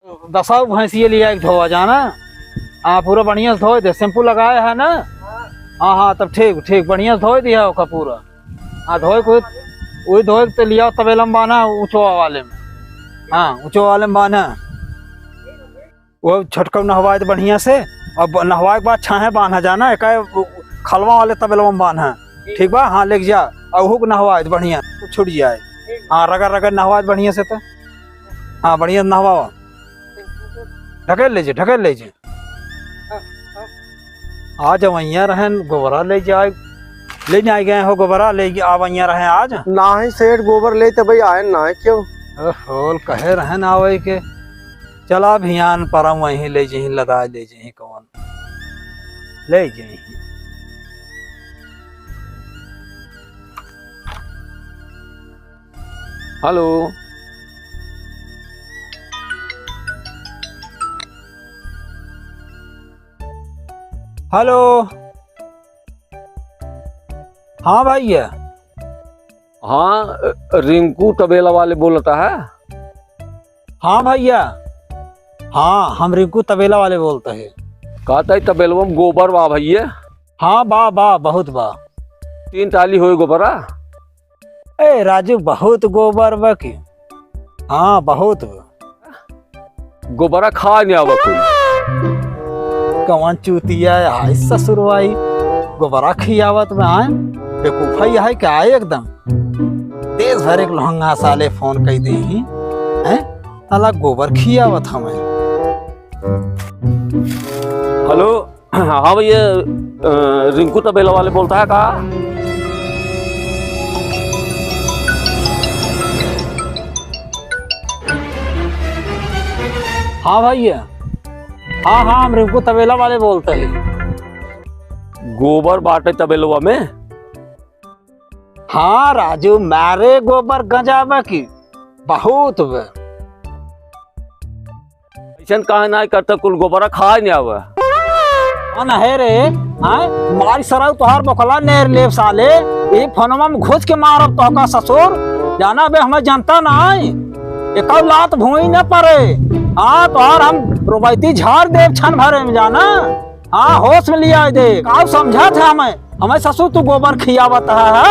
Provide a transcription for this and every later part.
10 भैंसिए लिया एक धोआ जाना। हाँ पूरा बढ़िया से धो दे, शैम्पू लगाया है ना। हाँ हाँ तब ठीक ठीक बढ़िया से धो दिया होगा पूरा। हाँ धोए कोई वही धोए तो लिया तबेला में बांधा ऊँचो वाले में। हाँ ऊँचो वाले में बांधा वो छोटका नहवाए बढ़िया से और नहवाए के बाद छाहे बांधा जाना एक खलवा वाले तबेला में बांधा। ठीक बा। हाँ लेके जा और हुक नहवाए बढ़िया छूट जाए। हाँ रगड़ रगड़ नहवाए बढ़िया से तो। हाँ बढ़िया नहवा ढकेल लीजिए ढकेल लीजिए। आज वैया रहन गोबरा ले जाए ले जाए गए हो गोबरा ले आवैया रहे आज ना ही सेठ गोबर ले तो भाई आए ना है क्यों होल कहे रहन आवे के चला अभियान पर वहीं ले जही लदा ले जही कौन ले जही। Hello hello. हाँ भैया। हाँ रिंकू तबेला वाले बोलता है। हाँ भैया। हाँ हम रिंकू तबेला वाले बोलते हैं। कहता है तबेलवा में गोबर बा भैया। हाँ बा बा बहुत बा 3 टाली हो गोबरा। ए राजू बहुत गोबर बा की। हाँ बहुत गोबरा खा नहीं आवा कोई कौन चूतिया है ससुरवाई गोबरा खियावत में आए बेकूफा है क्या आए एकदम देश भर एक लोहंगा साले फोन कह दे ही हैं साला गोबर खियावत हमें। हेलो हाँ भैया रिंकू तबेला वाले बोलता है का। हाँ भैया। हाँ हाँ हम रिंकू तबेला वाले बोलते हैं। गोबर बांटे तबेलवा में। हाँ राजू मारे गोबर गंजावा की बहुत ऐसा कहा ना करता कुल गोबरा खा नहीं आवा है रे। मारी सराउ तोहार बकला नेर लेव साले ये फोनमा में घुस के मारब तो का ससुर जाना बे हमें जनता ना एक लात भूई न पड़े। हाँ तोहार हम रोबैती झाड़ देव छन भरे में जाना। हाँ होश में लिया दे का समझा था हमें ससुर तू गोबर खियावत है।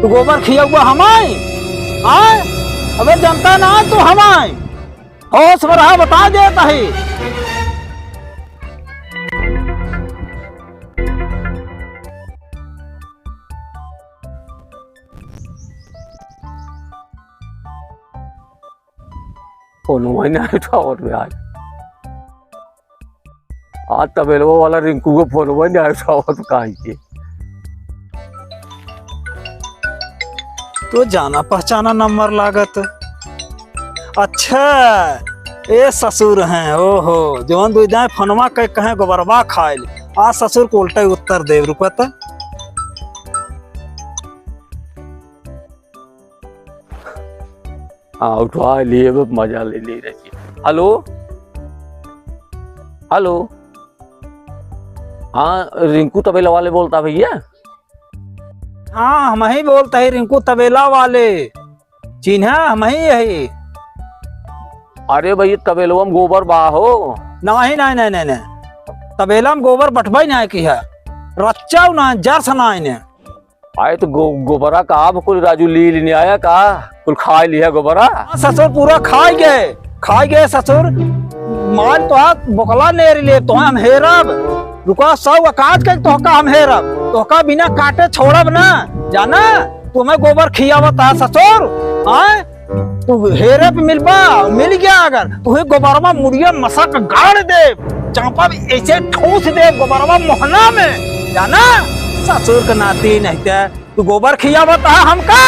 तू गोबर खियावा हमें अबे जनता ना तू हमें होश में रहा बता देता है। फोन और में आज तबेलवा वाला रिंकू को फोन नहीं आया और कहा तो जाना पहचाना नंबर लागत। अच्छा ए ससुर हैं ओहो जौन दो जाए फनवा कहे गोबरवा खाए आज ससुर को उल्टा उत्तर देव रुपत। हाँ उठवा लिए मजा ले ले रही। हेलो हेलो हाँ रिंकू तबेला वाले बोलता भैया। हाँ हम ही बोलते हैं रिंकू तबेला वाले चिन्हा हम ही है। अरे भैया तबेलवा में गोबर बा हो। नहीं नहीं नहीं नहीं नहीं तबेला में गोबर बटवाई नहीं की है रच्चा ना जर सना आए तो गोबरा का कुल राजू ली लेने आया का कुल खा लिया गोबरा। ससुर पूरा खाए गए ससुर माल तो बोकला नेर ले तो हम हेरब रुका 100 अकाज के तोहका हम हेरब तोहका बिना काटे छोड़ब ना जाना तुम्हें गोबर खियावत है ससुर। तू हेरे पे मिल गया अगर तू गोबरवा मुड़िया मसक गाड़ दे चांपा ऐसे ठूस दे गोबरवा मोहना में जाना ससुर का नाती नहीं तू गोबर खियावत है हमका।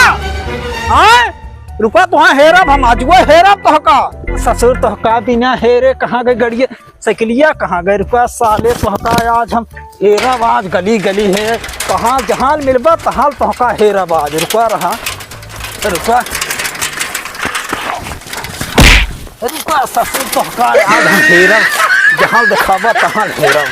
रुका तुहा हेरब हम अजुआ हेरब तोहका ससुर तोहका बिना हेरे कहाँ गए गड़िया साइकिलिया कहाँ गए रुका साले तोहका आज हम हेरब आज गली गली है कहाँ जहाँ मिलबा तहाँ तोहका हेरब आज रुका रहा रुका रुका ससुर तोहका आज हम हेरब जहाँ दिखाबा तहाँ हेरब।